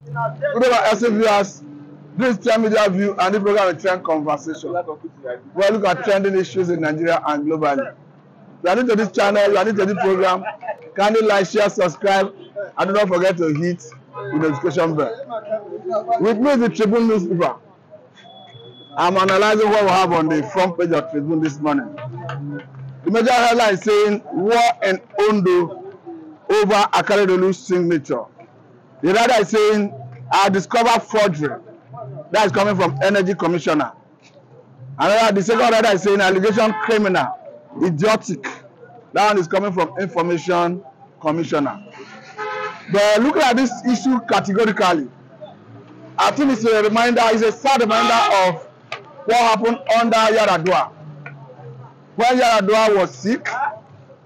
Good evening, SC viewers. This is Trend Media View and this program is Trend Conversation, where we look at trending issues in Nigeria and globally. If you are new to this channel, you are new to this program, kindly like, share, subscribe, and do not forget to hit the notification bell. With me is the Tribune newspaper. I'm analyzing what we have on the front page of Tribune this morning. The major headline is saying war in Ondo over Akeredolu's signature. The other is saying I discovered forgery. That is coming from Energy Commissioner. Another, the second order is saying allegation criminal, idiotic. That one is coming from Information Commissioner. But looking at this issue categorically, I think it's a reminder, it's a sad reminder of what happened under Yar'Adua. When Yar'Adua was sick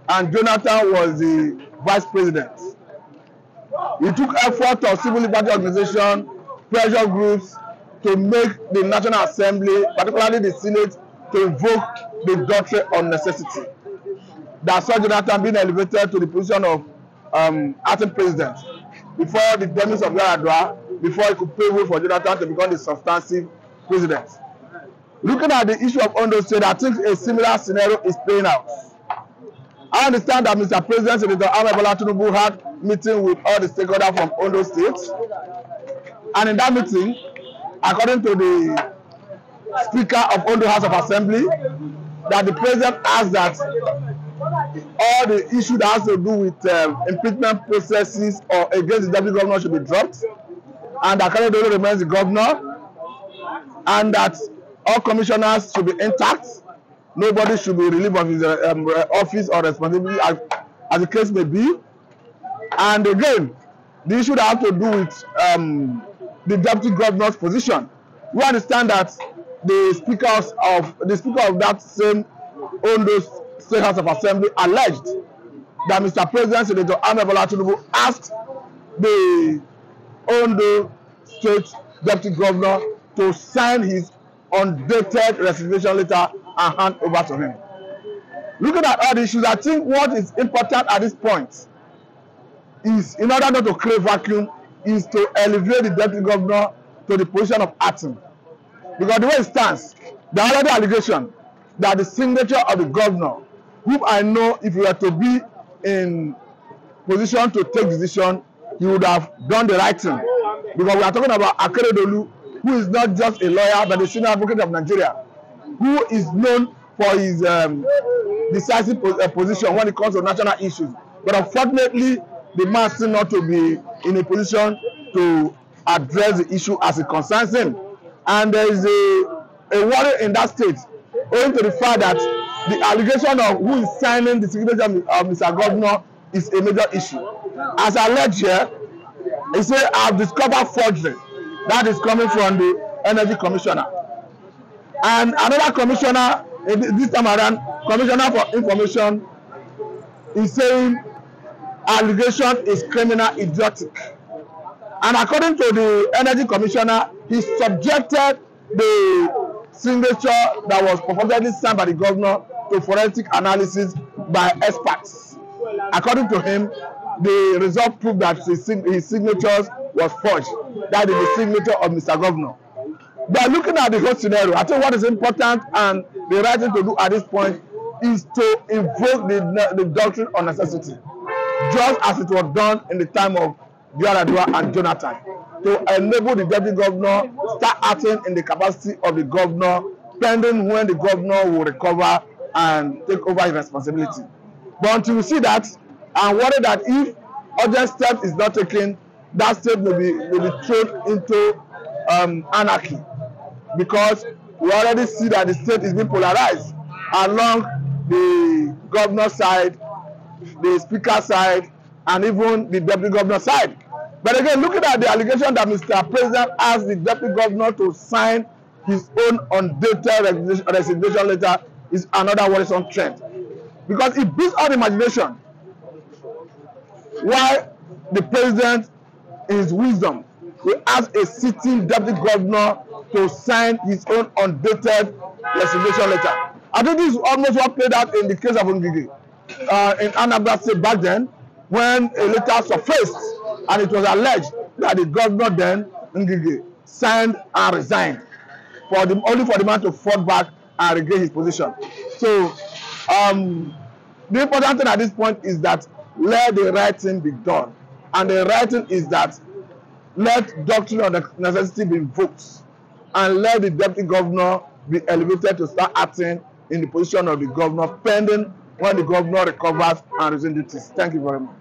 and Jonathan was the vice president, he took effort of civil liberty organization, pressure groups to make the National Assembly, particularly the Senate, to invoke the Doctrine on necessity. That saw Jonathan being elevated to the position of acting president before the demise of Yar'Adua, before he could pave way for Jonathan to become the substantive president. Looking at the issue of Ondo State, I think a similar scenario is playing out. I understand that Mr. President, Senator Tinubu had meeting with all the stakeholders from Ondo State, and in that meeting, according to the Speaker of Ondo House of Assembly, that the President asked that all the issues that has to do with impeachment processes or against the deputy governor should be dropped, and that Akeredolu remains the governor, and that all commissioners should be intact. Nobody should be relieved of his office or responsibility as the case may be. And again, the issue that has to do with the deputy governor's position. We understand that the speaker of that same Ondo State House of Assembly alleged that Mr. President Senator Tinubu asked the Ondo State deputy governor to sign his undated resignation letter and hand over to him. Looking at all the issues, I think what is important at this point is, in order not to create vacuum, is to elevate the deputy governor to the position of acting. Because the way it stands, the other allegation that the signature of the governor, whom I know if he were to be in position to take decision, he would have done the right thing. Because we are talking about Akeredolu, who is not just a lawyer but a senior advocate of Nigeria, who is known for his decisive position when it comes to national issues. But unfortunately, the man seems not to be in a position to address the issue as it concerns him. And there is a worry in that state, owing to the fact that the allegation of who is signing the signature of Mr. Governor is a major issue. As alleged here, he said, I've discovered forgery. That is coming from the Energy Commissioner. And another commissioner, this time around, Commissioner for Information, is saying allegation is criminal, idiotic. And according to the Energy Commissioner, he subjected the signature that was purportedly signed by the governor to forensic analysis by experts. According to him, the result proved that his signatures was forged. That is the signature of Mr. Governor. But looking at the whole scenario, I think what is important and the right thing to do at this point is to invoke the doctrine on necessity, just as it was done in the time of Yar'Adua and Jonathan, to enable the deputy governor start acting in the capacity of the governor, pending when the governor will recover and take over his responsibility. But until we see that, I'm worried that if urgent steps is not taken, that state may be thrown into anarchy, because we already see that the state is being polarized along the governor's side, the speaker's side, and even the deputy governor's side. But again, looking at the allegation that Mr. President asked the deputy governor to sign his own undated resignation letter is another worrisome trend, because it beats all imagination why the president, in his wisdom, will ask a sitting deputy governor to sign his own undated resignation letter. I think this is almost what played out in the case of Ngige in Anambra State back then, when a letter surfaced and it was alleged that the governor then, Ngige, signed and resigned only for the man to fall back and regain his position. So the important thing at this point is that let the right thing be done. And the right thing is that let doctrine of the necessity be invoked, and let the deputy governor be elevated to start acting in the position of the governor pending when the governor recovers and resumes duties. Thank you very much.